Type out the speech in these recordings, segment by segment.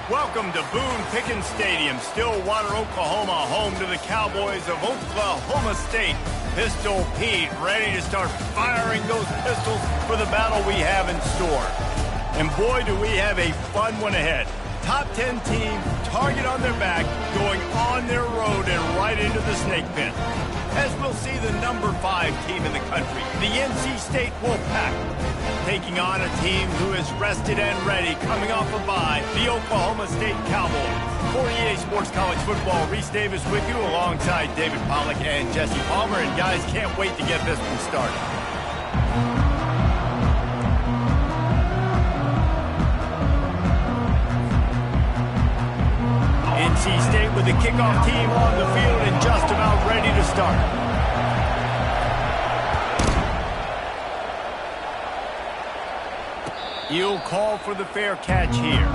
Welcome to Boone Pickens Stadium, Stillwater, Oklahoma, home to the Cowboys of Oklahoma State. Pistol Pete ready to start firing those pistols for the battle we have in store. And boy, do we have a fun one ahead. Top 10 team, target on their back, going on their road and right into the snake pit. As we'll see the number 5 team in the country, the NC State Wolfpack, taking on a team who is rested and ready, coming off a bye, the Oklahoma State Cowboys. For EA Sports College Football, Reese Davis with you alongside David Pollack and Jesse Palmer. And guys, can't wait to get this one started. NC State with the kickoff team on the field and just about ready to start. You'll call for the fair catch here.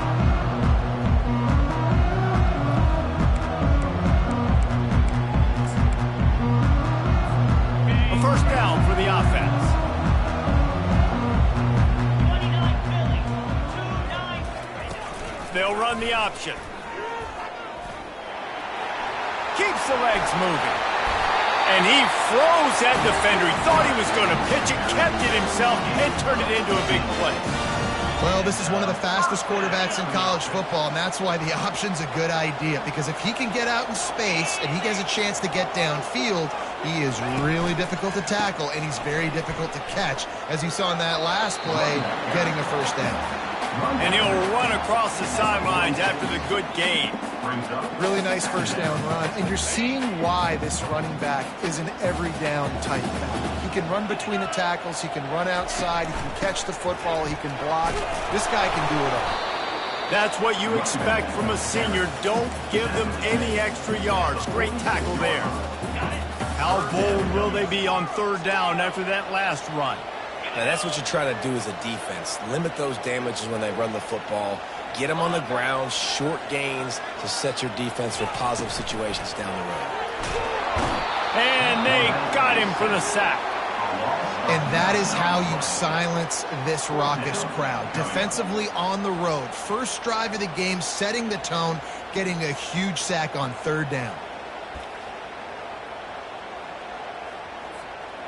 A first down for the offense. They'll run the option. Keeps the legs moving. And he froze that defender. He thought he was going to pitch it, kept it himself, and turned it into a big play. Well, this is one of the fastest quarterbacks in college football, and that's why the option's a good idea. Because if he can get out in space and he has a chance to get downfield, he is really difficult to tackle, and he's very difficult to catch, as you saw in that last play, getting a first down. And he'll run across the sidelines after the good gain. Really nice first down run. And you're seeing why this running back is an every down type back. He can run between the tackles. He can run outside. He can catch the football. He can block. This guy can do it all. That's what you expect from a senior. Don't give them any extra yards. Great tackle there. How bold will they be on third down after that last run? Now, that's what you try to do as a defense. Limit those damages when they run the football. Get them on the ground, short gains to set your defense for positive situations down the road. And they got him for the sack. And that is how you silence this raucous crowd. Defensively on the road. First drive of the game, setting the tone, getting a huge sack on third down.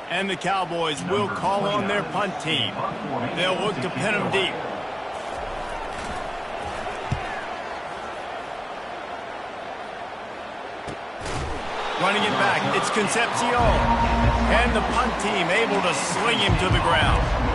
And the Cowboys will call on their punt team. They'll look to pin them deep. Running it back, it's Concepcion. And the punt team able to sling him to the ground.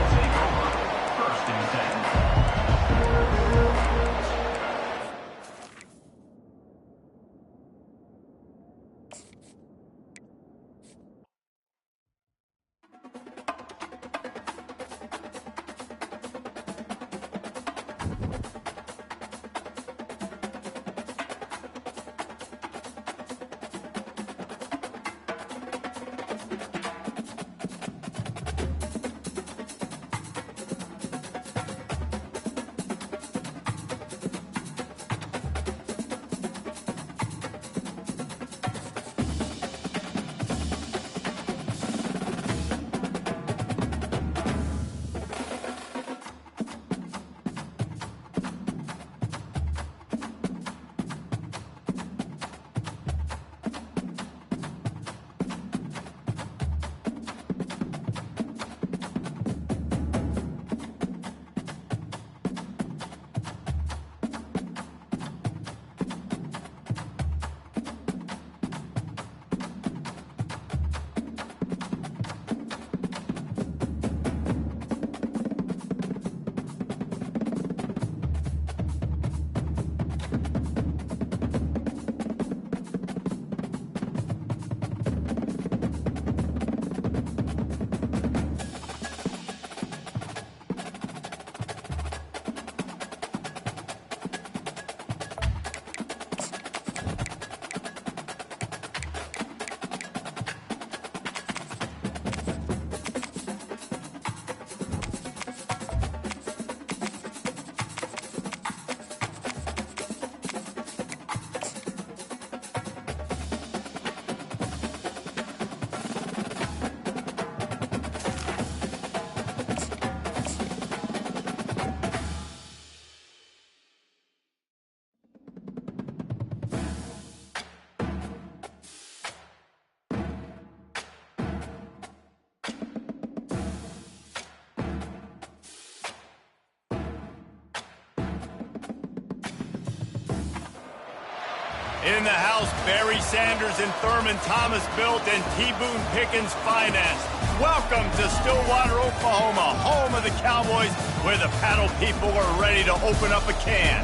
In the house, Barry Sanders and Thurman Thomas built and T. Boone Pickens financed. Welcome to Stillwater, Oklahoma, home of the Cowboys, where the paddle people are ready to open up a can.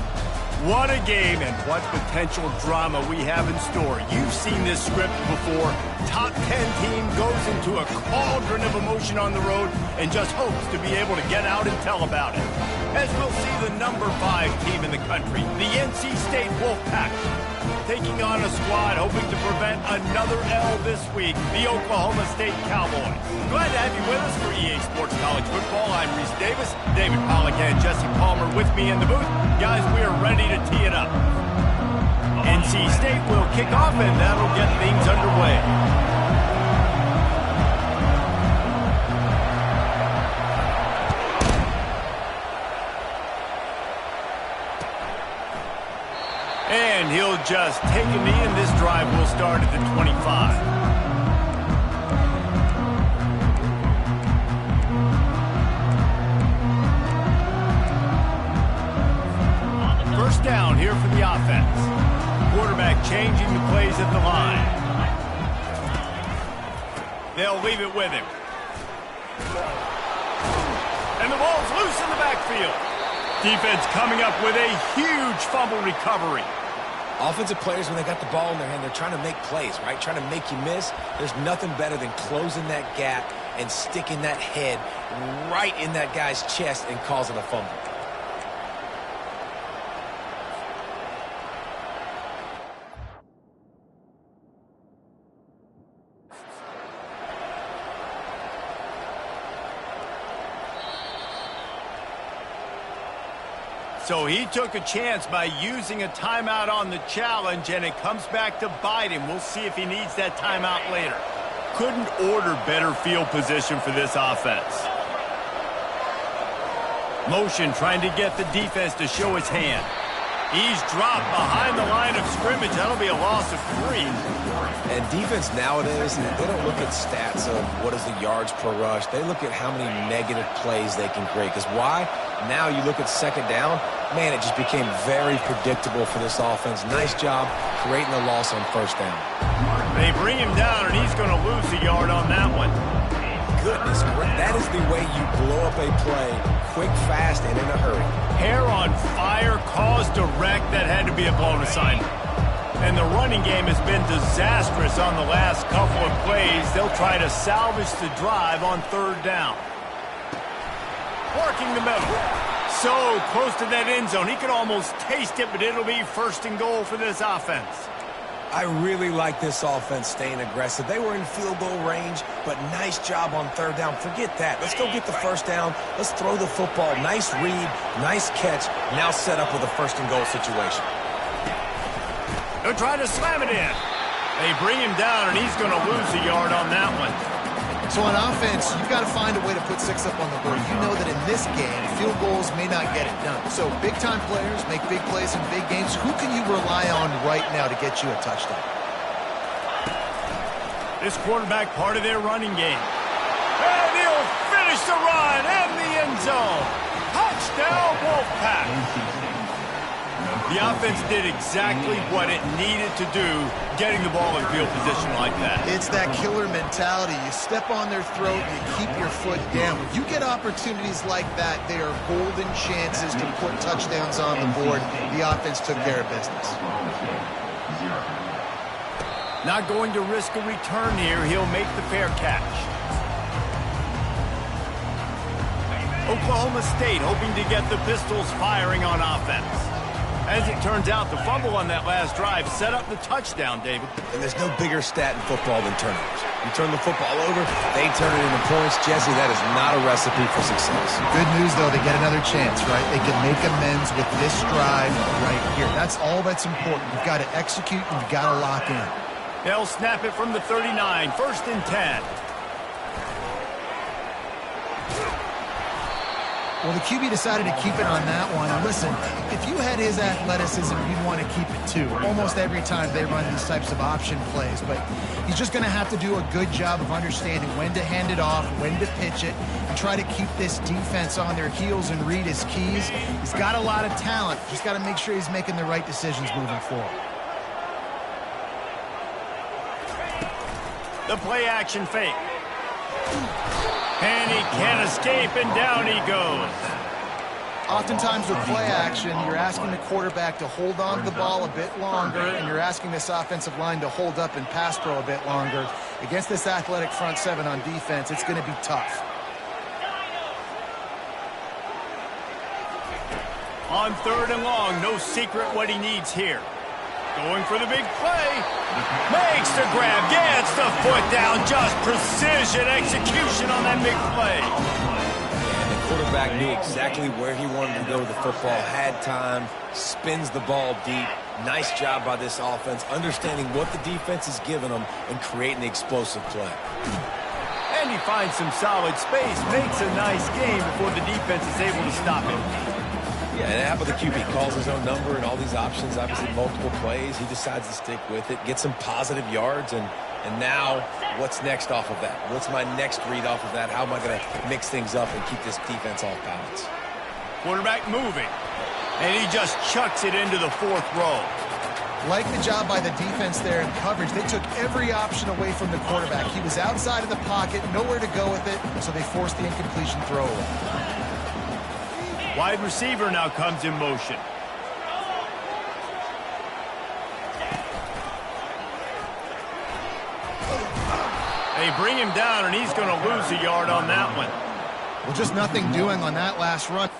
What a game and what potential drama we have in store. You've seen this script before. Top 10 team goes into a cauldron of emotion on the road and just hopes to be able to get out and tell about it. As we'll see the number 5 team in the country, the NC State Wolfpack, taking on a squad hoping to prevent another L this week, the Oklahoma State Cowboys. Glad to have you with us for EA Sports College Football. I'm Reese Davis, David Pollack and Jesse Palmer with me in the booth. Guys, we are ready to tee it up. NC State will kick off, and that'll get things underway. And he'll just take a knee, and this drive will start at the 25. First down here for the offense. Quarterback changing the plays at the line. They'll leave it with him. And the ball's loose in the backfield. Defense coming up with a huge fumble recovery. Offensive players, when they got the ball in their hand, they're trying to make plays, right? Trying to make you miss. There's nothing better than closing that gap and sticking that head right in that guy's chest and causing a fumble. So he took a chance by using a timeout on the challenge, and it comes back to bite him. We'll see if he needs that timeout later. Couldn't order better field position for this offense. Motion trying to get the defense to show his hand. He's dropped behind the line of scrimmage. That'll be a loss of 3. And defense nowadays, they don't look at stats of what is the yards per rush. They look at how many negative plays they can create. Because why? Now you look at second down, man, it just became very predictable for this offense. Nice job creating a loss on first down. They bring him down, and he's going to lose a yard on that one. Goodness, that is the way you blow up a play quick, fast, and in a hurry. Hair on fire, cause direct. That had to be a blown assignment. And the running game has been disastrous on the last couple of plays. They'll try to salvage the drive on third down. Working the middle. So close to that end zone. He could almost taste it, but it'll be first and goal for this offense. I really like this offense staying aggressive. They were in field goal range, but nice job on third down. Forget that. Let's go get the first down. Let's throw the football. Nice read, nice catch. Now set up with a first and goal situation. They're trying to slam it in. They bring him down, and he's going to lose a yard on that one. So on offense, you've got to find a way to put 6 up on the board. You know that in this game, field goals may not get it done. So big-time players make big plays in big games. Who can you rely on right now to get you a touchdown? This quarterback part of their running game. And he'll finish the run and the end zone. Touchdown, Wolfpack. The offense did exactly what it needed to do, getting the ball in field position like that. It's that killer mentality. You step on their throat, you keep your foot down. When you get opportunities like that, they are golden chances to put touchdowns on the board. The offense took care of business. Not going to risk a return here. He'll make the fair catch. Oklahoma State hoping to get the Pistols firing on offense. As it turns out, the fumble on that last drive set up the touchdown, David. And there's no bigger stat in football than turnovers. You turn the football over, they turn it into points. Jesse, that is not a recipe for success. Good news, though, they get another chance, right? They can make amends with this drive right here. That's all that's important. You've got to execute, and you've got to lock in. They'll snap it from the 39, first and 10. Well, the QB decided to keep it on that one. And listen, if you had his athleticism, you'd want to keep it too. Almost every time they run these types of option plays. But he's just going to have to do a good job of understanding when to hand it off, when to pitch it, and try to keep this defense on their heels and read his keys. He's got a lot of talent. Just got to make sure he's making the right decisions moving forward. The play-action fake. And he can't escape, and down he goes. Oftentimes with play action, you're asking the quarterback to hold on to the ball a bit longer, and you're asking this offensive line to hold up and pass pro a bit longer. Against this athletic front seven on defense, it's going to be tough. On 3rd and long, no secret what he needs here. Going for the big play. Makes the grab, gets the foot down. Just precision execution on that big play. And the quarterback knew exactly where he wanted to go with the football, had time, spins the ball deep. Nice job by this offense, understanding what the defense is giving them and creating the explosive play. And he finds some solid space, makes a nice game before the defense is able to stop him. Yeah, and how about the QB? Calls his own number and all these options, obviously multiple plays. He decides to stick with it, get some positive yards, and now what's next off of that? What's my next read off of that? How am I going to mix things up and keep this defense off balance? Quarterback moving, and he just chucks it into the 4th row. Like the job by the defense there in coverage. They took every option away from the quarterback. He was outside of the pocket, nowhere to go with it, so they forced the incompletion throw away. Wide receiver now comes in motion. They bring him down, and he's going to lose a yard on that one. Well, just nothing doing on that last run.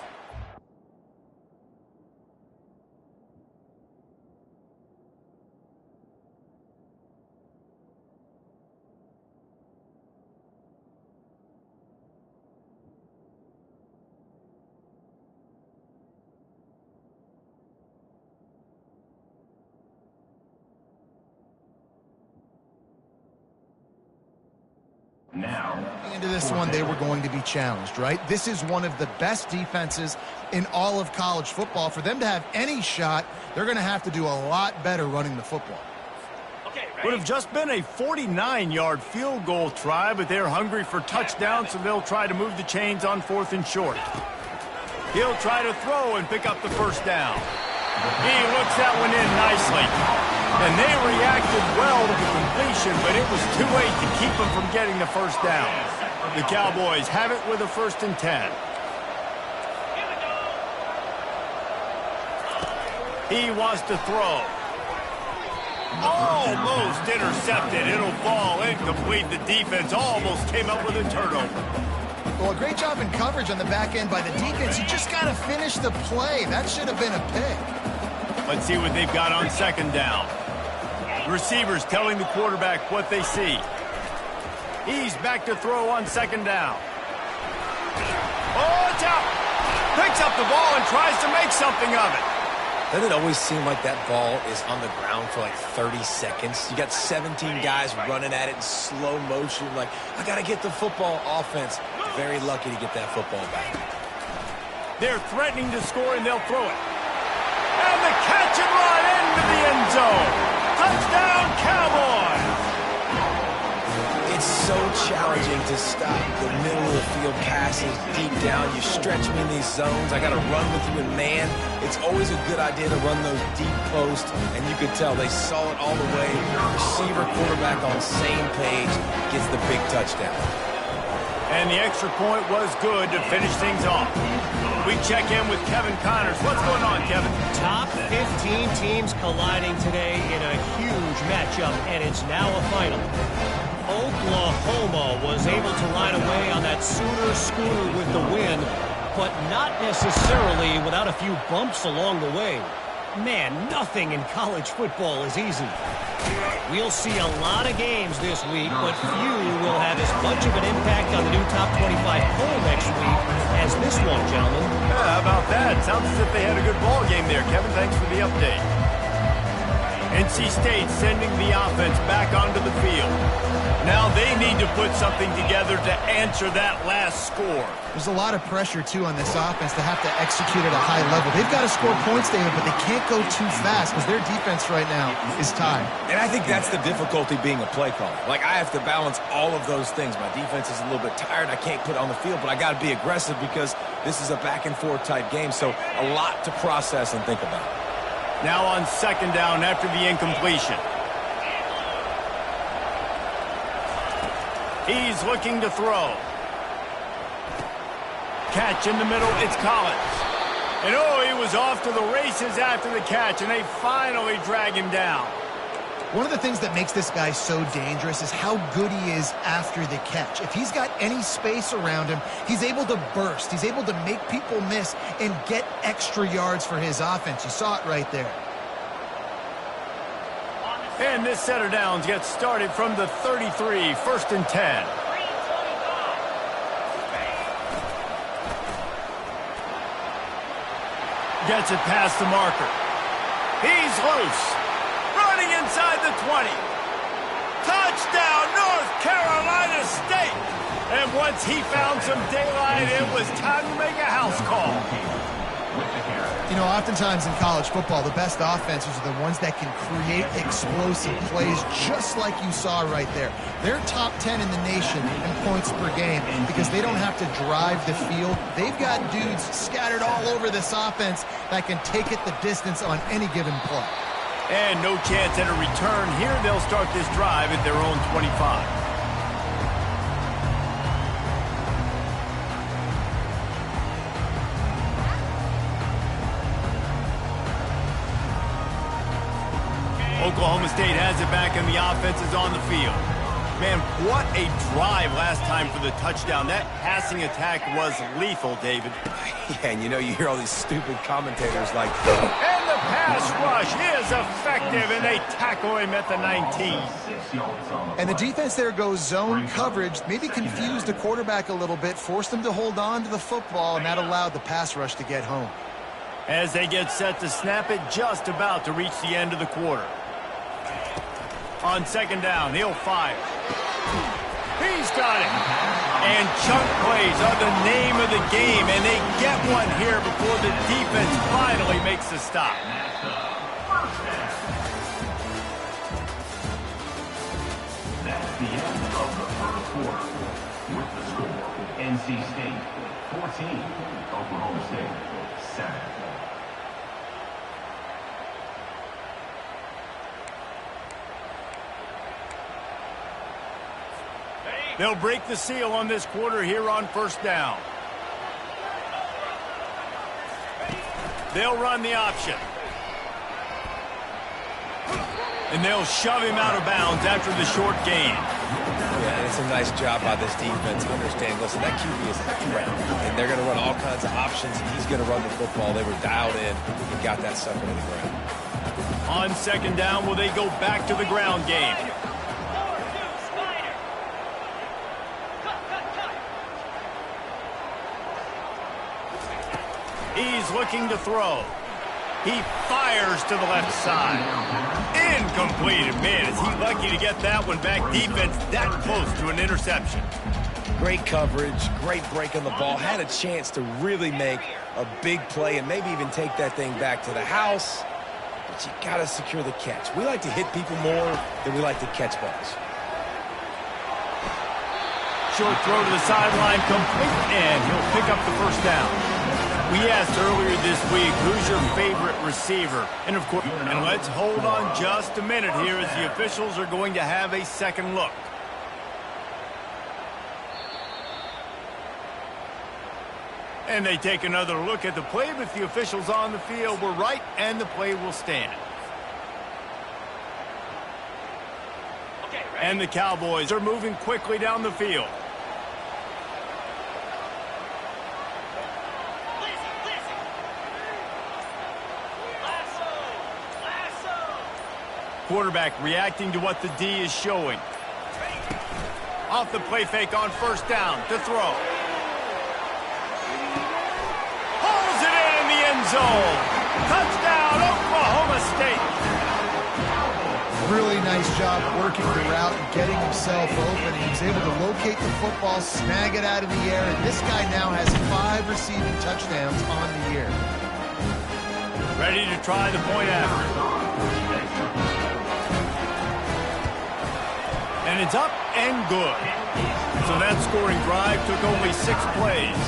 Now, into this one, they were going to be challenged, right? This is one of the best defenses in all of college football. For them to have any shot, they're going to have to do a lot better running the football. Would have just been a 49-yard field goal try, but they're hungry for touchdowns, so they'll try to move the chains on 4th and short. He'll try to throw and pick up the first down. He looks that one in nicely. And they reacted well to the completion, but it was too late to keep them from getting the first down. The Cowboys have it with a 1st and 10. He wants to throw. Almost intercepted. It'll fall incomplete. The defense almost came up with a turnover. Well, a great job in coverage on the back end by the defense. You just got to finish the play. That should have been a pick. Let's see what they've got on 2nd down. Receivers telling the quarterback what they see. He's back to throw on 2nd down. Oh, it's out. Picks up the ball and tries to make something of it. Doesn't it always seem like that ball is on the ground for like 30 seconds? You got 17 guys running at it in slow motion. Like, I got to get the football. Offense, very lucky to get that football back. They're threatening to score, and they'll throw it. And the catch and run into the end zone. Touchdown, Cowboys! It's so challenging to stop the middle of the field passes deep down. You stretch me in these zones. I got to run with you in man. It's always a good idea to run those deep posts, and you could tell they saw it all the way. Receiver, quarterback on the same page, gets the big touchdown. And the extra point was good to finish things off. We check in with Kevin Connors. What's going on, Kevin? Top 15 teams colliding today in a huge matchup, and it's now a final. Oklahoma was able to ride away on that Sooner scooter with the win, but not necessarily without a few bumps along the way. Man, nothing in college football is easy. We'll see a lot of games this week, but few will have as much of an impact on the new top 25 poll next week as this one, gentlemen. Yeah, how about that? Sounds as if they had a good ball game there. Kevin, thanks for the update. NC State sending the offense back onto the field. Now they need to put something together to answer that last score. There's a lot of pressure, too, on this offense to have to execute at a high level. They've got to score points, David, but they can't go too fast because their defense right now is tired. And I think that's the difficulty being a play caller. Like, I have to balance all of those things. My defense is a little bit tired. I can't put it on the field, but I got to be aggressive because this is a back-and-forth type game, so a lot to process and think about. Now on 2nd down after the incompletion. He's looking to throw. Catch in the middle, it's Collins. And oh, he was off to the races after the catch, and they finally drag him down. One of the things that makes this guy so dangerous is how good he is after the catch. If he's got any space around him, he's able to burst. He's able to make people miss and get extra yards for his offense. You saw it right there. And this set of downs gets started from the 33, 1st and 10. Gets it past the marker. He's loose. Running inside the 20. Touchdown, North Carolina State. And once he found some daylight, it was time to make a house call. You know, oftentimes in college football, the best offenses are the ones that can create explosive plays just like you saw right there. They're top 10 in the nation in points per game because they don't have to drive the field. They've got dudes scattered all over this offense that can take it the distance on any given play. And no chance at a return here. They'll start this drive at their own 25. Oklahoma State has it back and the offense is on the field. Man, what a drive last time for the touchdown. That passing attack was lethal, David. Yeah, and you know, you hear all these stupid commentators like, and the pass rush is effective, and they tackle him at the 19. And the defense there goes zone coverage, maybe confused the quarterback a little bit, forced him to hold on to the football, and that allowed the pass rush to get home. As they get set to snap it, just about to reach the end of the quarter. On 2nd down, he'll fire. He's got it. And chunk plays are the name of the game, and they get one here before the defense finally makes the stop. That's the end of the first quarter. With the score, NC State 14, Oklahoma State 7. They'll break the seal on this quarter here on 1st down. They'll run the option. And they'll shove him out of bounds after the short gain. yeah, it's a nice job by this defense to understand, listen, that QB is a threat, and they're going to run all kinds of options, and he's going to run the football. They were dialed in and got that sucker to the ground. On 2nd down, will they go back to the ground game? He's looking to throw. He fires to the left side. Incomplete. Man, is he lucky to get that one back. Defense that close to an interception. Great coverage, great break on the ball. Had a chance to really make a big play and maybe even take that thing back to the house. But you got to secure the catch. We like to hit people more than we like to catch balls. Short throw to the sideline, complete, and he'll pick up the 1st down. We asked earlier this week, who's your favorite receiver? And of course, and let's hold on just a minute here as the officials are going to have a second look. And they take another look at the play, but the officials on the field were right, and the play will stand. And the Cowboys are moving quickly down the field. Quarterback reacting to what the D is showing. Off the play fake on 1st down to throw. Pulls it in the end zone. Touchdown, Oklahoma State. Really nice job working the route and getting himself open. He was able to locate the football, snag it out of the air, and this guy now has 5 receiving touchdowns on the year. Ready to try the point after. And it's up and good. So that scoring drive took only 6 plays.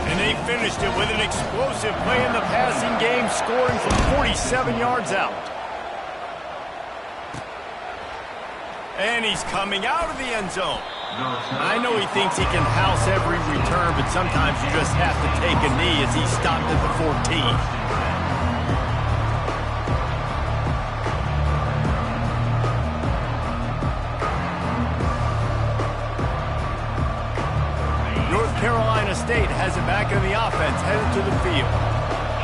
And they finished it with an explosive play in the passing game, scoring from 47 yards out. And he's coming out of the end zone. I know he thinks he can house every return, but sometimes you just have to take a knee as he stopped at the 14. Carolina State has it back in the offense, headed to the field.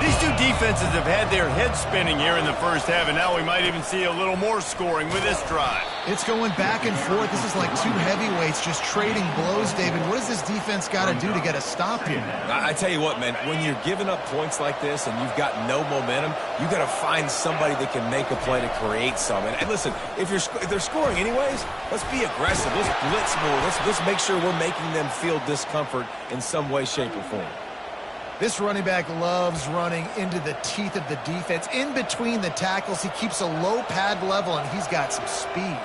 These two defenses have had their heads spinning here in the first half, and now we might even see a little more scoring with this drive. It's going back and forth. This is like two heavyweights just trading blows, David. What does this defense got to do to get a stop here? I tell you what, man, when you're giving up points like this and you've got no momentum, you got to find somebody that can make a play to create some. And listen, if they're scoring anyways, let's be aggressive. Let's blitz more. Let's make sure we're making them feel discomfort in some way, shape, or form. This running back loves running into the teeth of the defense. In between the tackles, he keeps a low pad level, and he's got some speed.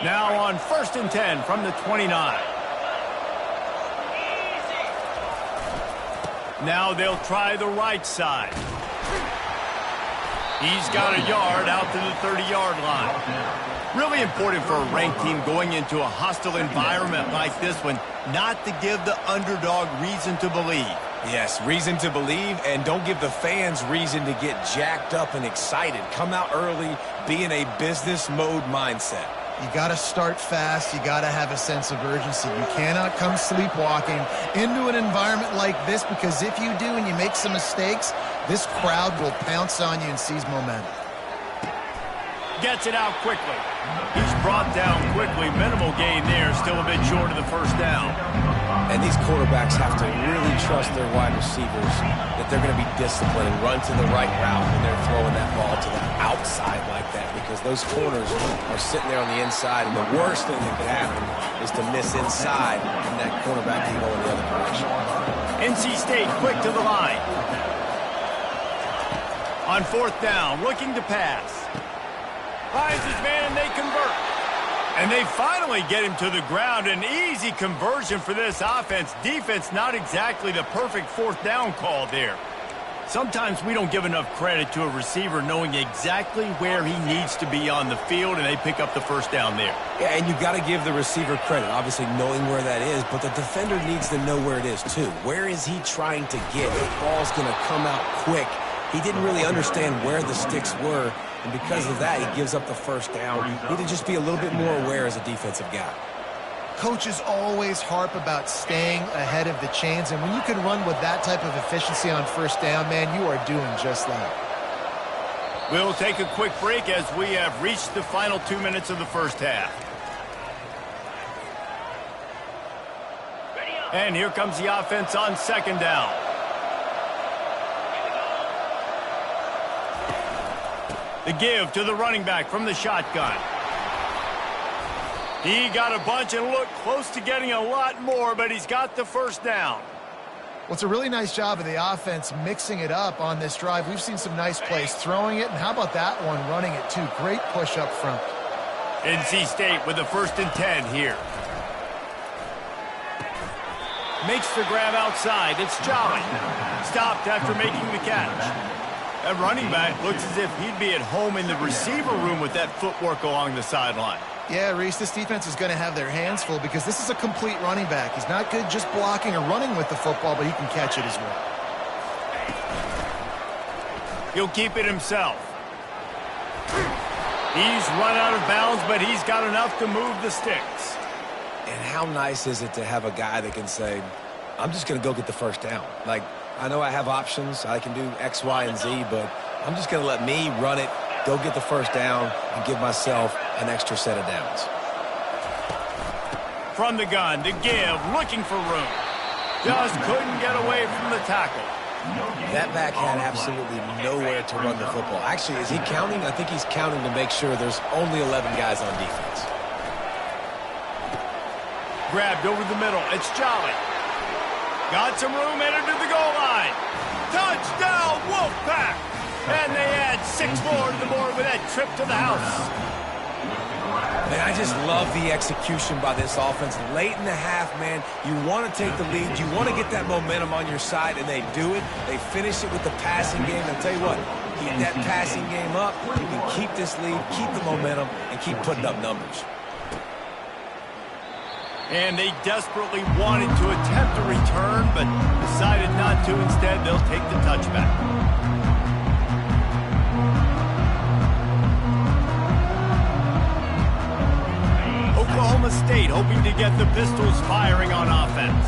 Now on 1st and 10 from the 29. Now they'll try the right side. He's got a yard out to the 30-yard line. Really important for a ranked team going into a hostile environment like this one, not to give the underdog reason to believe. Yes, reason to believe, and don't give the fans reason to get jacked up and excited. Come out early, be in a business mode mindset. You got to start fast. You got to have a sense of urgency. You cannot come sleepwalking into an environment like this, because if you do and you make some mistakes, this crowd will pounce on you and seize momentum. Gets it out quickly. He's brought down quickly. Minimal gain there. Still a bit short of the first down. And these quarterbacks have to really trust their wide receivers that they're going to be disciplined and run to the right route when they're throwing that ball to the outside like that, because those corners are sitting there on the inside, and the worst thing that could happen is to miss inside and that cornerback can go in the other direction. NC State quick to the line. On 4th down, looking to pass. Finds his man, and they convert. And they finally get him to the ground. An easy conversion for this offense. Defense, not exactly the perfect 4th down call there. Sometimes we don't give enough credit to a receiver knowing exactly where he needs to be on the field, and they pick up the first down there. Yeah, and you've got to give the receiver credit, obviously knowing where that is, but the defender needs to know where it is too. Where is he trying to get? The ball's going to come out quick. He didn't really understand where the sticks were, and because of that, he gives up the first down. You need to just be a little bit more aware as a defensive guy. Coaches always harp about staying ahead of the chains, and when you can run with that type of efficiency on first down, man, you are doing just that. We'll take a quick break as we have reached the final 2 minutes of the first half. And here comes the offense on 2nd down. The give to the running back from the shotgun. He got a bunch and looked close to getting a lot more, but he's got the first down. Well, it's a really nice job of the offense mixing it up on this drive. We've seen some nice plays throwing it, and how about that one running it too? Great push up front. NC State with the 1st and 10 here. Makes the grab outside. It's Jolly. Stopped after making the catch. That running back looks as if he'd be at home in the receiver room with that footwork along the sideline. Yeah, Reese, this defense is going to have their hands full because this is a complete running back. He's not good just blocking or running with the football, but he can catch it as well. He'll keep it himself. He's run out of bounds, but he's got enough to move the sticks. And how nice is it to have a guy that can say, I'm just going to go get the first down. Like, I know I have options. I can do X, Y, and Z, but I'm just going to let me run it, go get the first down, and give myself an extra set of downs. From the gun to give, looking for room. Just couldn't get away from the tackle. That back had absolutely nowhere to run the football. Actually, is he counting? I think he's counting to make sure there's only 11 guys on defense. Grabbed over the middle. It's Jolly. Got some room, headed to the goal line. Touchdown, Wolfpack! And they add 6 more to the board with that trip to the house. Man, I just love the execution by this offense. Late in the half, man, you want to take the lead. You want to get that momentum on your side, and they do it. They finish it with the passing game. And tell you what, keep that passing game up, you can keep this lead, keep the momentum, and keep putting up numbers. And they desperately wanted to attempt a return, but decided not to. Instead, they'll take the touchback. Oklahoma State hoping to get the Pistols firing on offense.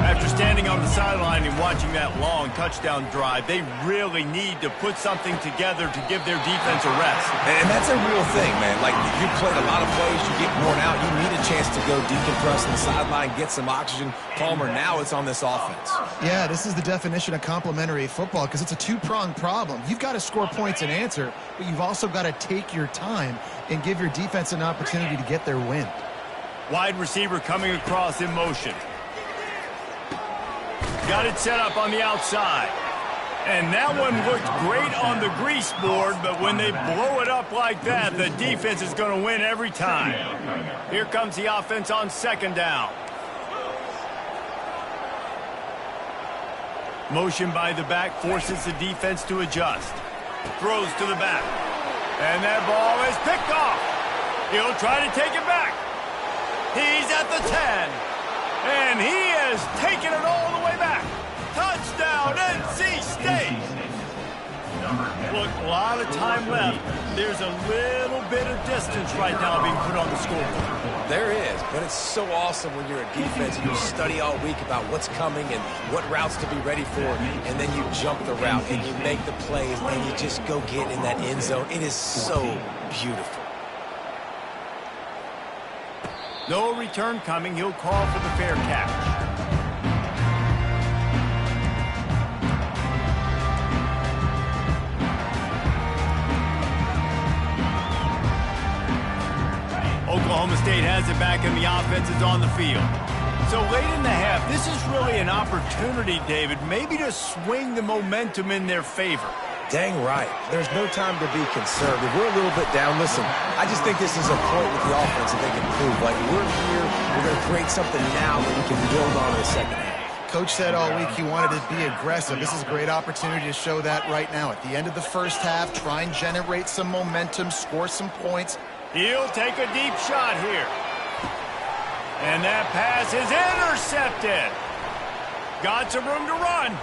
After standing on the sideline and watching that long touchdown drive, they really need to put something together to give their defense a rest. And that's a real thing, man. Like, you played a lot of plays, you get worn out, you need a chance to go decompress on the sideline, get some oxygen. Palmer, now it's on this offense. Yeah, this is the definition of complementary football because it's a two-pronged problem. You've got to score points and answer, but you've also got to take your time and give your defense an opportunity to get their wind. Wide receiver coming across in motion. Got it set up on the outside. And that one looked great on the grease board, but when they blow it up like that, the defense is going to win every time. Here comes the offense on second down. Motion by the back forces the defense to adjust. Throws to the back. And that ball is picked off. He'll try to take it back. He's at the 10. And he has taken it all the way back. Touchdown, NC State. Look, a lot of time left. There's a little bit of distance right now being put on the scoreboard. There is, but it's so awesome when you're a defense and you study all week about what's coming and what routes to be ready for, and then you jump the route and you make the plays and you just go get in that end zone. It is so beautiful. No return coming. He'll call for the fair catch. Oklahoma State has it back and the offense is on the field. So late in the half, this is really an opportunity, David, maybe to swing the momentum in their favor. Dang right. There's no time to be concerned. If we're a little bit down, listen, I just think this is a point with the offense that they can prove. Like, we're here, we're going to create something now that we can build on in the second half. Coach said all week he wanted to be aggressive. This is a great opportunity to show that right now. At the end of the first half, try and generate some momentum, score some points. He'll take a deep shot here. And that pass is intercepted. Got some room to run.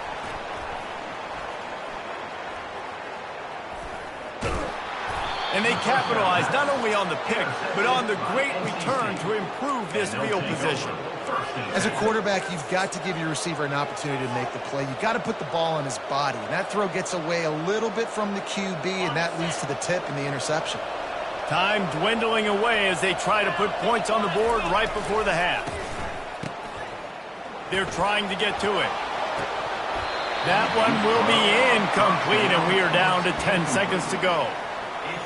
And they capitalize not only on the pick, but on the great return to improve this field position. As a quarterback, you've got to give your receiver an opportunity to make the play. You've got to put the ball on his body. And that throw gets away a little bit from the QB, and that leads to the tip and the interception. Time dwindling away as they try to put points on the board right before the half. They're trying to get to it. That one will be incomplete, and we are down to 10 seconds to go.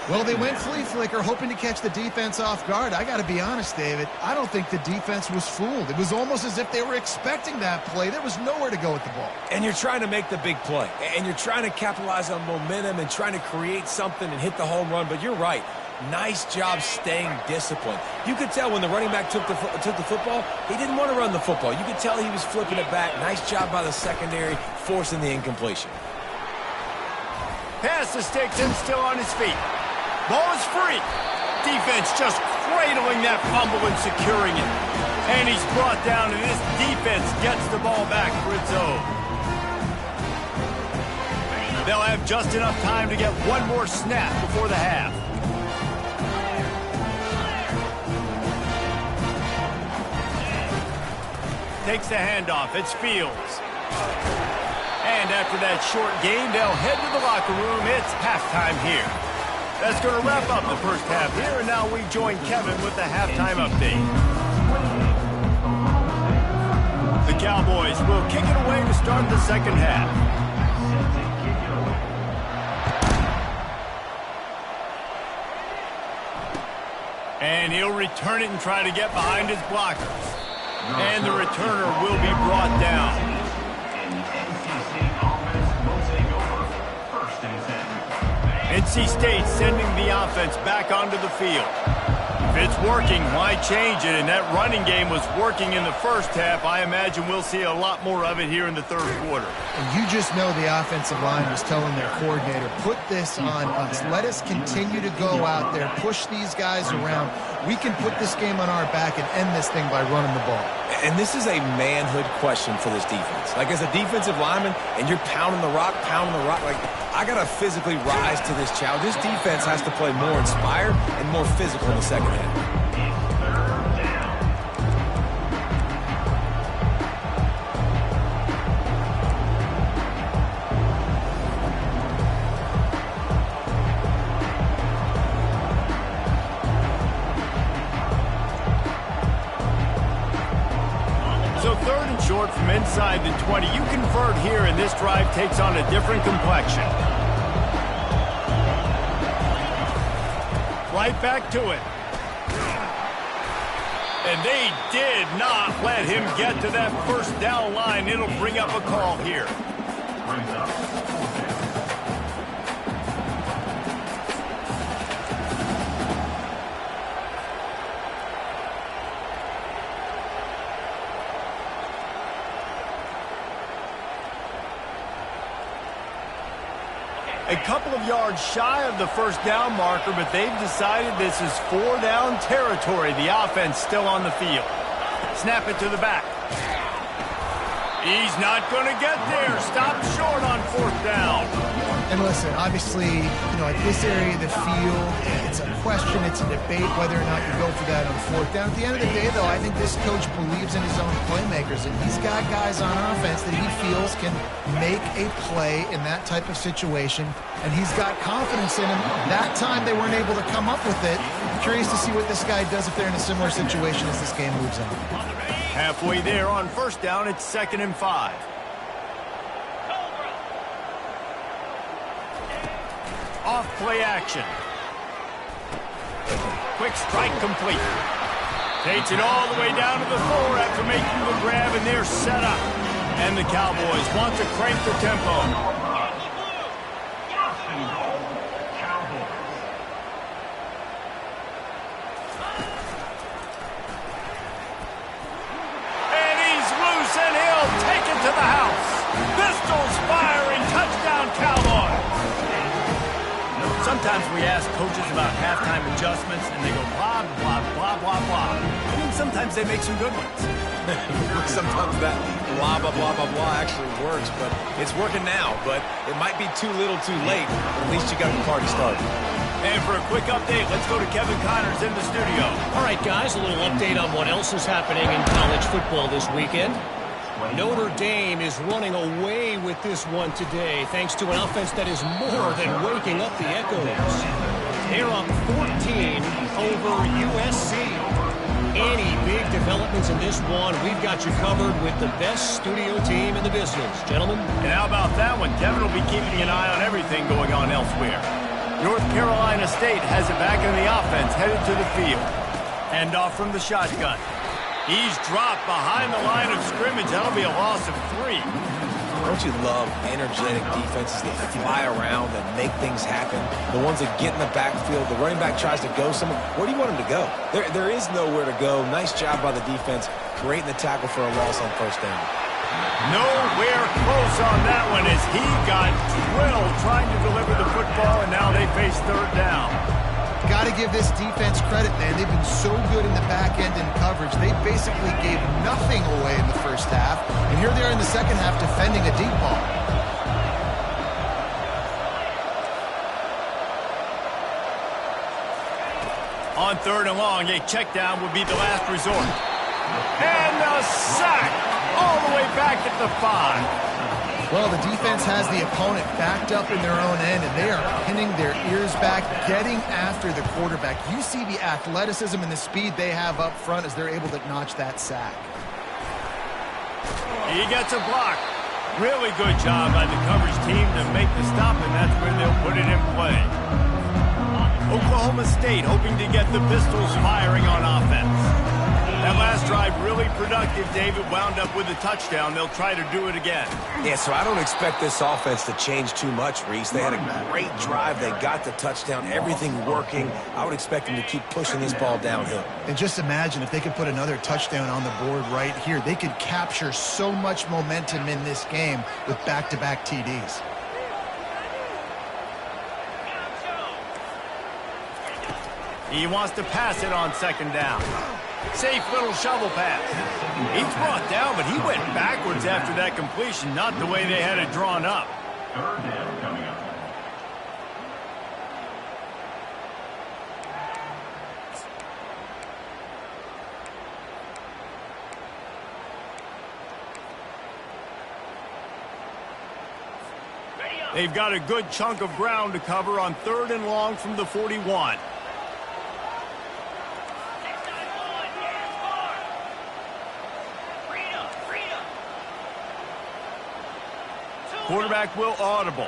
Well, they went flea flicker, hoping to catch the defense off guard. I got to be honest, David, I don't think the defense was fooled. It was almost as if they were expecting that play. There was nowhere to go with the ball. And you're trying to make the big play, and you're trying to capitalize on momentum and trying to create something and hit the home run, but you're right. Nice job staying disciplined. You could tell when the running back took the football, he didn't want to run the football. You could tell he was flipping it back. Nice job by the secondary, forcing the incompletion. Pass to sticks and still on his feet. Ball is free. Defense just cradling that fumble and securing it. And he's brought down, and this defense gets the ball back for its own. They'll have just enough time to get one more snap before the half. Takes the handoff. It's Fields. And after that short game, they'll head to the locker room. It's halftime here. That's going to wrap up the first half here, and now we join Kevin with the halftime update. The Cowboys will kick it away to start the second half. And he'll return it and try to get behind his blockers. And the returner will be brought down. NC State sending the offense back onto the field. If it's working, why change it? And that running game was working in the first half. I imagine we'll see a lot more of it here in the third quarter. And you just know the offensive line was telling their coordinator, put this on us. Let us continue to go out there, push these guys around. We can put this game on our back and end this thing by running the ball. And this is a manhood question for this defense. Like, as a defensive lineman, and you're pounding the rock, like, I got to physically rise to this challenge. This defense has to play more inspired and more physical in the second half. Short from inside the 20. You convert here, and this drive takes on a different complexion. Right back to it. And they did not let him get to that first down line. It'll bring up a call here. A couple of yards shy of the first down marker, but they've decided this is 4-down territory. The offense still on the field. Snap it to the back. He's not going to get there. Stop short on fourth down. And listen, obviously, at this area of the field, it's a question, it's a debate whether or not you go for that on fourth down. At the end of the day, though, I think this coach believes in his own playmakers, and he's got guys on offense that he feels can make a play in that type of situation, and he's got confidence in him. That time they weren't able to come up with it. Curious to see what this guy does if they're in a similar situation as this game moves on. Halfway there on first down, it's 2nd and 5. Off play action. Quick strike complete. Takes it all the way down to the 4 after making the grab, and they're set up. And the Cowboys want to crank the tempo. And he's loose, and he'll take it to the house. Pistols firing, touchdown Cowboys. Sometimes we ask coaches about halftime adjustments, and they go blah, blah, blah, blah, blah. I mean, sometimes they make some good ones. Sometimes that blah, blah, blah, blah, blah actually works, but it's working now. But it might be too little too late, but at least you got the party started. And for a quick update, let's go to Kevin Connors in the studio. All right, guys, a little update on what else is happening in college football this weekend. Notre Dame is running away with this one today, thanks to an offense that is more than waking up the echoes. They're up 14 over USC. Any big developments in this one, we've got you covered with the best studio team in the business. Gentlemen? And how about that one? Kevin will be keeping an eye on everything going on elsewhere. North Carolina State has it back in the offense, headed to the field. Hand off from the shotgun. He's dropped behind the line of scrimmage. That'll be a loss of 3. Don't you love energetic defenses that fly around and make things happen? The ones that get in the backfield, the running back tries to go somewhere. Where do you want him to go? There is nowhere to go. Nice job by the defense, creating the tackle for a loss on first down. Nowhere close on that one as he got drilled trying to deliver the football, and now they face third down. Got to give this defense credit, man. They've been so good in the back end in coverage. They basically gave nothing away in the first half, and here they are in the second half defending a deep ball. On third and long, a check down would be the last resort. And a sack all the way back at the 5. Well, the defense has the opponent backed up in their own end, and they are pinning their ears back, getting after the quarterback. You see the athleticism and the speed they have up front as they're able to notch that sack. He gets a block. Really good job by the coverage team to make the stop, and that's where they'll put it in play. Oklahoma State hoping to get the Pistols firing on offense. That last drive really productive, David. Wound up with a touchdown. They'll try to do it again. Yeah, so I don't expect this offense to change too much, Reese. They had a great drive. They got the touchdown, everything working. I would expect them to keep pushing this ball downhill. And just imagine if they could put another touchdown on the board right here. They could capture so much momentum in this game with back-to-back TDs. He wants to pass it on second down. Safe little shovel pass. He's brought down, but he went backwards after that completion, not the way they had it drawn up. Third down coming up. They've got a good chunk of ground to cover on 3rd and long from the 41. Quarterback will audible.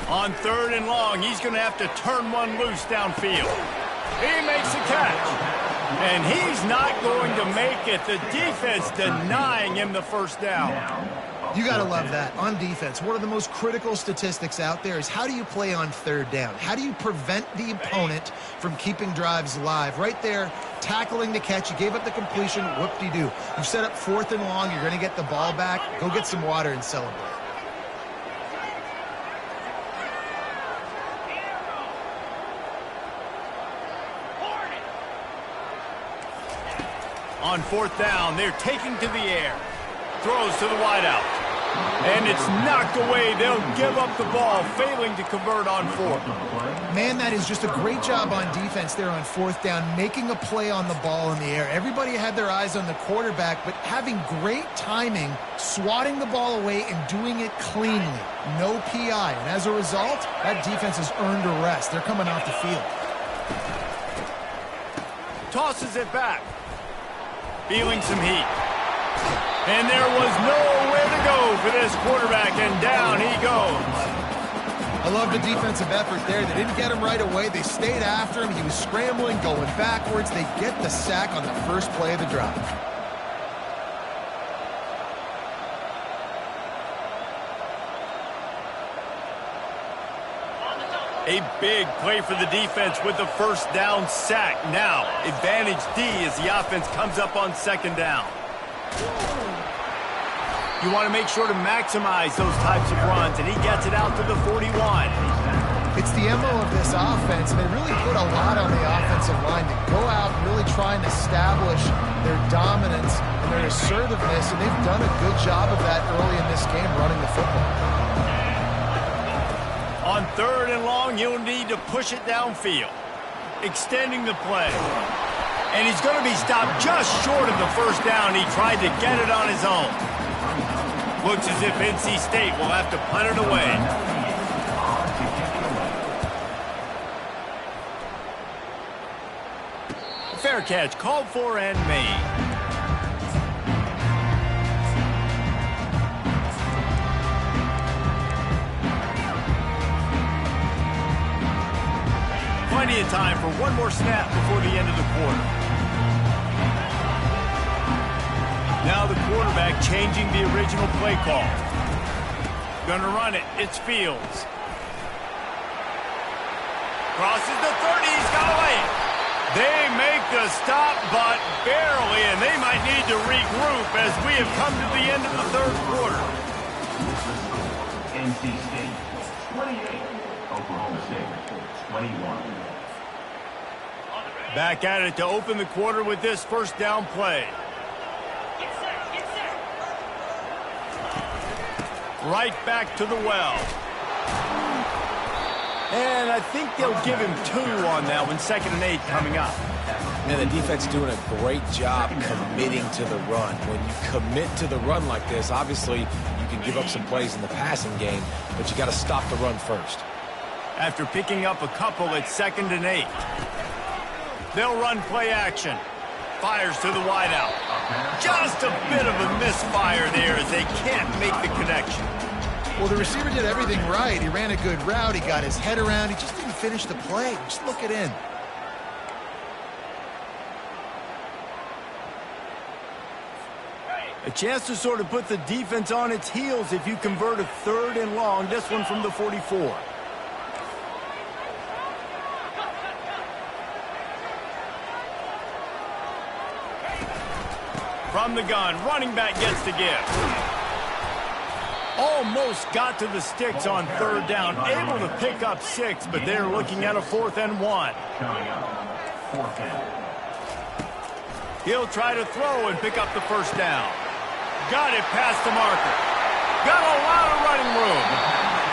On 3rd and long, he's going to have to turn one loose downfield. He makes a catch. And he's not going to make it. The defense denying him the first down. You got to love that. On defense, one of the most critical statistics out there is how do you play on 3rd down? How do you prevent the opponent from keeping drives alive? Right there, tackling the catch. You gave up the completion. Whoop-de-doo. You've set up 4th and long. You're going to get the ball back. Go get some water and celebrate. On 4th down, they're taking to the air. Throws to the wideout. And it's knocked away. They'll give up the ball, failing to convert on 4th. Man, that is just a great job on defense there on 4th down, making a play on the ball in the air. Everybody had their eyes on the quarterback, but having great timing, swatting the ball away and doing it cleanly. No PI. And as a result, that defense has earned a rest. They're coming off the field. Tosses it back. Feeling some heat. And there was nowhere to go for this quarterback, and down he goes. I love the defensive effort there. They didn't get him right away. They stayed after him. He was scrambling, going backwards. They get the sack on the first play of the drive. A big play for the defense with the first down sack. Now, advantage D as the offense comes up on 2nd down. You want to make sure to maximize those types of runs, and he gets it out to the 41. It's the MO of this offense, and they really put a lot on the offensive line to go out and really try and establish their dominance and their assertiveness, and they've done a good job of that early in this game running the football. On 3rd and long, you'll need to push it downfield. Extending the play. And he's going to be stopped just short of the first down. He tried to get it on his own. Looks as if NC State will have to punt it away. Fair catch called for and made. Plenty of time for one more snap before the end of the quarter. Now the quarterback changing the original play call. Gonna run it. It's Fields. Crosses the 30. He's got away. They make the stop, but barely, and they might need to regroup as we have come to the end of the 3rd quarter. NC State 28, Oklahoma State 21. Back at it to open the quarter with this first down play. Right back to the well. And I think they'll give him 2 on that one. 2nd and 8 coming up. And the defense doing a great job committing to the run. When you commit to the run like this, obviously you can give up some plays in the passing game, but you got to stop the run first. After picking up a couple at 2nd and 8. They'll run play action. Fires to the wideout. Just a bit of a misfire there as they can't make the connection. Well, the receiver did everything right. He ran a good route. He got his head around. He just didn't finish the play. Just look it in. A chance to sort of put the defense on its heels if you convert a 3rd and long. This one from the 44. From the gun, running back gets to give. Almost got to the sticks on 3rd down. Able to pick up 6, but they're looking at a 4th and 1. Coming up, 4th down. He'll try to throw and pick up the 1st down. Got it past the marker. Got a lot of running room.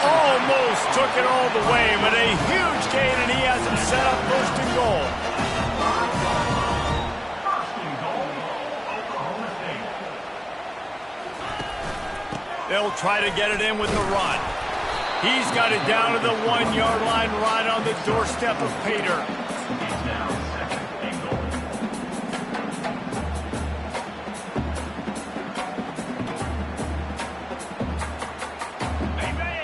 Almost took it all the way, but a huge gain, and he has him set up 1st and goal. They'll try to get it in with the run. He's got it down to the 1-yard line right on the doorstep of Pater. He's now 2nd and goal.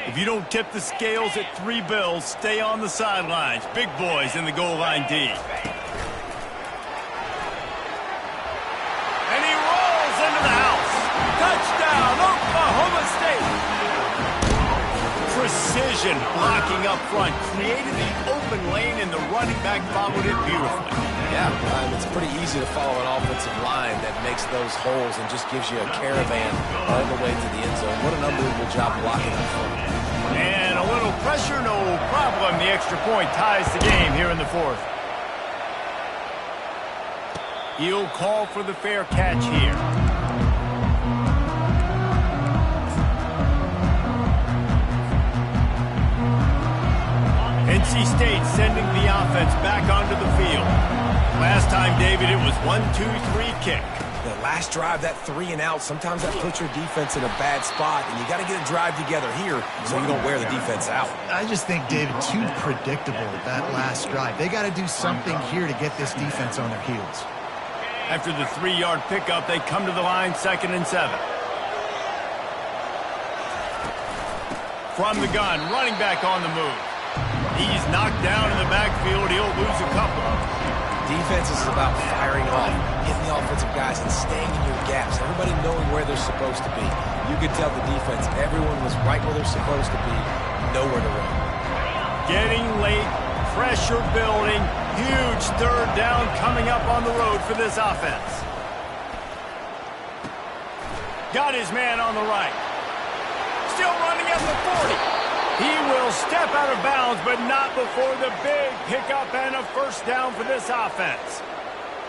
If you don't tip the scales at 3 bills, stay on the sidelines. Big boys in the goal line D. And he rolls into the house. Touchdown, Oklahoma State. Precision blocking up front. Created the open lane, and the running back followed it beautifully. Yeah, it's pretty easy to follow an offensive line that makes those holes and just gives you a caravan all the way to the end zone. What an unbelievable job blocking up front. And a little pressure, no problem. The extra point ties the game here in the 4th. He'll call for the fair catch here. NC State sending the offense back onto the field. Last time, David, it was 1-2-3 kick. The last drive, that 3 and out, sometimes that puts your defense in a bad spot, and you got to get a drive together here so you don't wear the defense out. I just think, David, too predictable that last drive. They got to do something here to get this defense on their heels. After the 3-yard pickup, they come to the line, 2nd and 7. From the gun, running back on the move. He's knocked down in the backfield. He'll lose a couple. Defense is about firing off, hitting the offensive guys, and staying in your gaps. Everybody knowing where they're supposed to be. You could tell the defense, everyone was right where they're supposed to be, nowhere to run. Getting late, pressure building, huge 3rd down coming up on the road for this offense. Got his man on the right. Still running at the 40. He will step out of bounds, but not before the big pickup and a 1st down for this offense.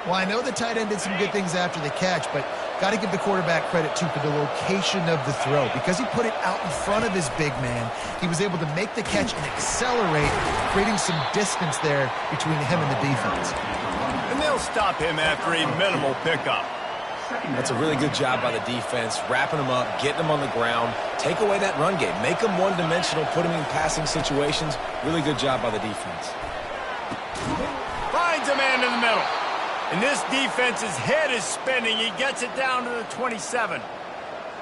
Well, I know the tight end did some good things after the catch, but got to give the quarterback credit, too, for the location of the throw. Because he put it out in front of his big man, he was able to make the catch and accelerate, creating some distance there between him and the defense. And they'll stop him after a minimal pickup. That's a really good job by the defense, wrapping them up, getting them on the ground, take away that run game, make them one-dimensional, put them in passing situations. Really good job by the defense. Finds a man in the middle. And this defense's head is spinning. He gets it down to the 27.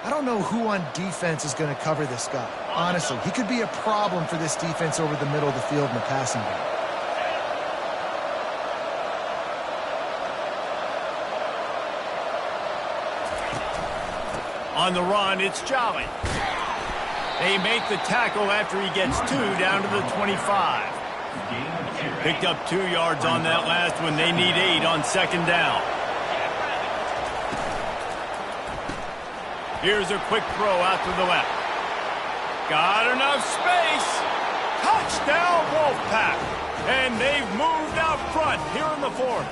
I don't know who on defense is going to cover this guy. Honestly, he could be a problem for this defense over the middle of the field in the passing game. On the run, it's Jolly. They make the tackle after he gets 2 down to the 25. Picked up 2 yards on that last one. They need 8 on 2nd down. Here's a quick throw out to the left. Got enough space. Touchdown, Wolfpack. And they've moved out front here in the 4th.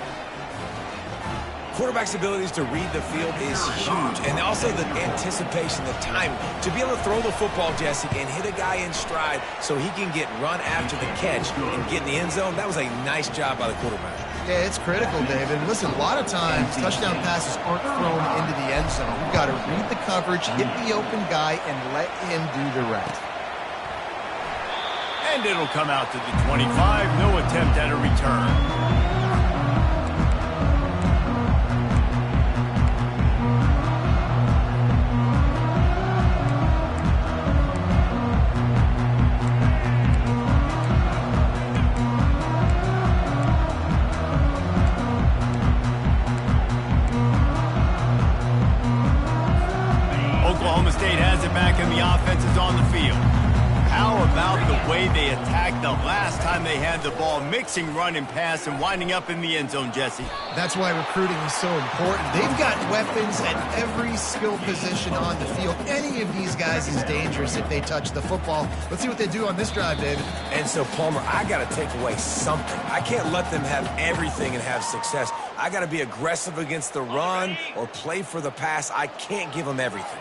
Quarterback's abilities to read the field is huge, and also the anticipation, the timing. To be able to throw the football, Jesse, and hit a guy in stride so he can get run after the catch and get in the end zone, that was a nice job by the quarterback. Yeah, it's critical, David. Listen, a lot of times touchdown passes aren't thrown into the end zone. You've got to read the coverage, hit the open guy, and let him do the rest. And it'll come out to the 25. No attempt at a return. Oklahoma State has it back and the offense is on the field. How about the way they attacked the last time they had the ball, mixing run and pass and winding up in the end zone, Jesse? That's why recruiting is so important. They've got weapons at every skill position on the field. Any of these guys is dangerous if they touch the football. Let's see what they do on this drive, David. And so, Palmer, I got to take away something. I can't let them have everything and have success. I got to be aggressive against the run or play for the pass. I can't give them everything.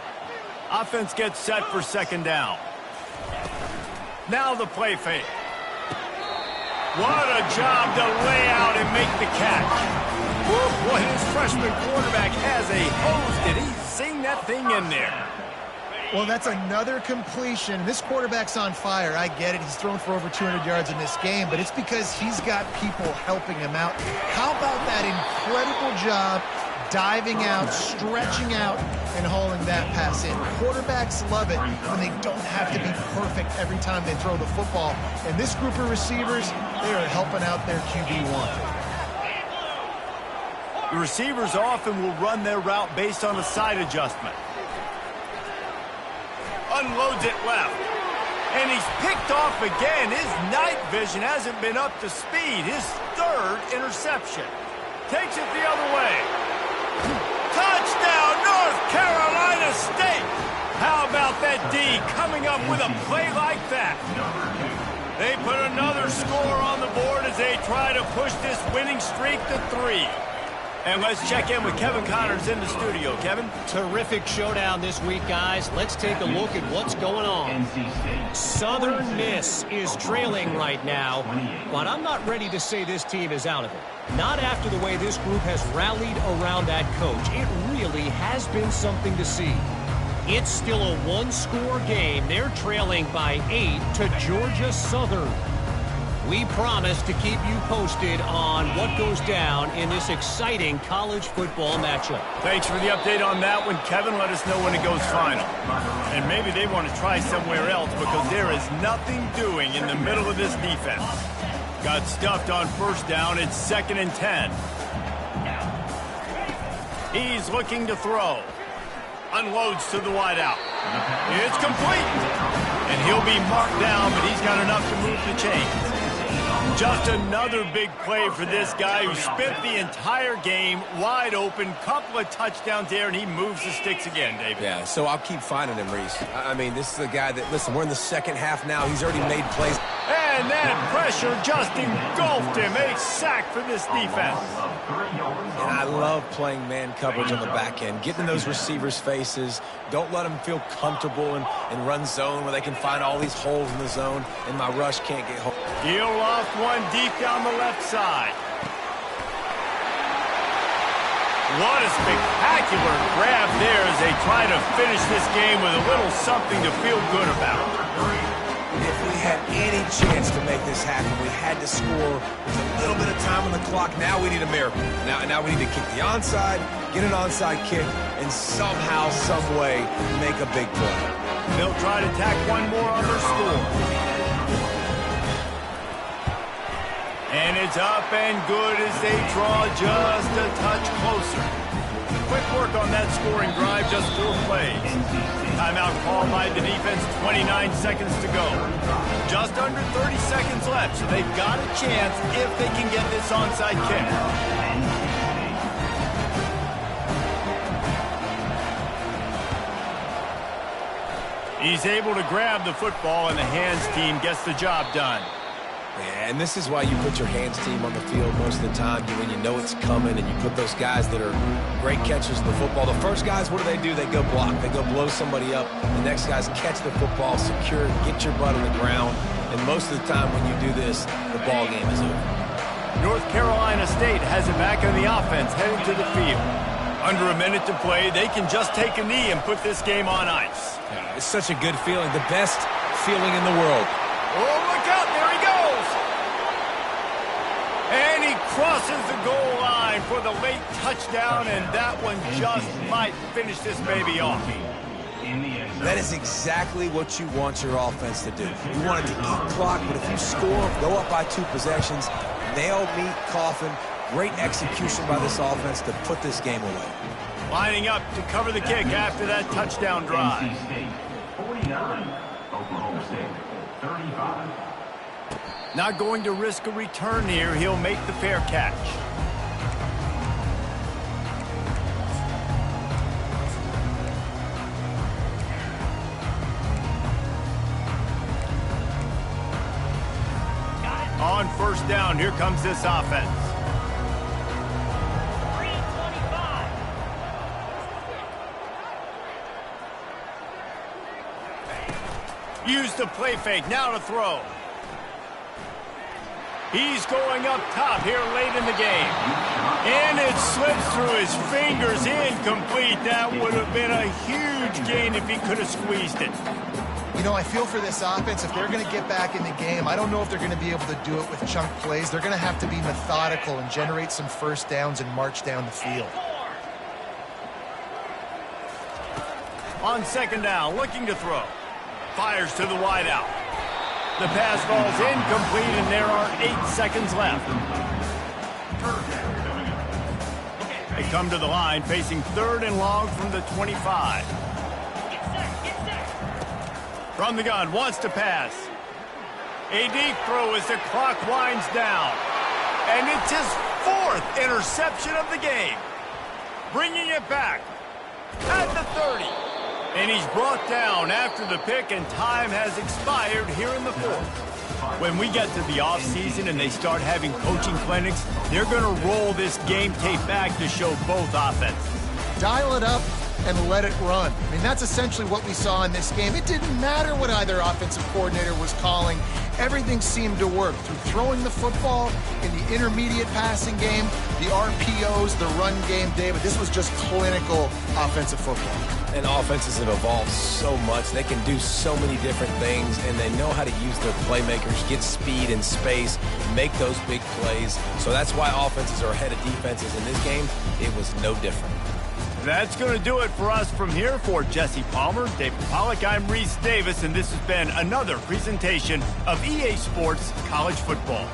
Offense gets set for second down. Now the play fake. What a job to lay out and make the catch. Woo, boy, his freshman quarterback has a hose. Did he sing that thing in there? Well, that's another completion. This quarterback's on fire. I get it. He's thrown for over 200 yards in this game, but it's because he's got people helping him out. How about that incredible job diving out, stretching out, and hauling that pass in? Quarterbacks love it when they don't have to be perfect every time they throw the football. And this group of receivers, they are helping out their QB1. The receivers often will run their route based on a side adjustment. Unloads it left. And he's picked off again. His night vision hasn't been up to speed. His third interception. Takes it the other way. Touchdown, North Carolina State! How about that D coming up with a play like that? They put another score on the board as they try to push this winning streak to 3. And let's check in with Kevin Connors in the studio. Kevin? Terrific showdown this week, guys. Let's take a look at what's going on. Southern Miss is trailing right now, but I'm not ready to say this team is out of it. Not after the way this group has rallied around that coach. It really has been something to see. It's still a one-score game. They're trailing by 8 to Georgia Southern. We promise to keep you posted on what goes down in this exciting college football matchup. Thanks for the update on that one, Kevin. Let us know when it goes final. And maybe they want to try somewhere else because there is nothing doing in the middle of this defense. Got stuffed on first down. It's 2nd and 10. He's looking to throw. Unloads to the wideout. It's complete. And he'll be marked down, but he's got enough to move the chains. Just another big play for this guy who spent the entire game wide open. Couple of touchdowns there, and he moves the sticks again, David. Yeah, so I'll keep finding him, Reese. I mean, this is a guy that, listen, we're in the second half now. He's already made plays. And that pressure just engulfed him. A sack for this defense. And I love playing man coverage on the back end, getting in those receivers' faces. Don't let them feel comfortable in run zone where they can find all these holes in the zone, and my rush can't get home. He'll loft one deep down the left side. What a spectacular grab there as they try to finish this game with a little something to feel good about. If we had any chance to make this happen, we had to score with a little bit of time on the clock. Now we need a miracle. Now we need to kick the onside, get an onside kick, and somehow, some way, make a big play. They'll try to tack one more on their score. And it's up and good as they draw just a touch closer. Quick work on that scoring drive, just 4 plays. Timeout called by the defense, 29 seconds to go. Just under 30 seconds left, so they've got a chance if they can get this onside kick. He's able to grab the football, and the hands team gets the job done. Yeah, and this is why you put your hands team on the field most of the time when you know it's coming, and you put those guys that are great catchers of the football. The first guys, what do? They go block. They go blow somebody up. The next guys catch the football, secure, get your butt on the ground. And most of the time when you do this, the ball game is over. North Carolina State has it back on the offense, heading to the field. Under a minute to play, they can just take a knee and put this game on ice. Yeah, it's such a good feeling, the best feeling in the world. Oh, look out, there he goes! And he crosses the goal line for the late touchdown, and that one just might finish this baby off. That is exactly what you want your offense to do. You want it to eat clock, but if you score, go up by 2 possessions, nail, meet, coffin. Great execution by this offense to put this game away. Lining up to cover the kick after that touchdown drive. NC State 49, Oklahoma State 35. Not going to risk a return here. He'll make the fair catch. On first down, here comes this offense. 325. Use the play fake, now to throw. He's going up top here late in the game. And it slips through his fingers, incomplete. That would have been a huge gain if he could have squeezed it. You know, I feel for this offense, if they're going to get back in the game, I don't know if they're going to be able to do it with chunk plays. They're going to have to be methodical and generate some first downs and march down the field. On second down, looking to throw. Fires to the wideout. The pass falls incomplete, and there are 8 seconds left. They come to the line, facing 3rd and long from the 25. From the gun, wants to pass. A deep throw as the clock winds down. And it's his 4th interception of the game. Bringing it back at the 30. And he's brought down after the pick, and time has expired here in the 4th. When we get to the offseason and they start having coaching clinics, they're going to roll this game tape back to show both offenses. Dial it up and let it run. I mean, that's essentially what we saw in this game. It didn't matter what either offensive coordinator was calling. Everything seemed to work through throwing the football in the intermediate passing game, the RPOs, the run game, David. This was just clinical offensive football. And offenses have evolved so much. They can do so many different things, and they know how to use their playmakers, get speed and space, make those big plays. So that's why offenses are ahead of defenses. In this game, it was no different. That's going to do it for us from here. For Jesse Palmer, David Pollack, I'm Reese Davis, and this has been another presentation of EA Sports College Football.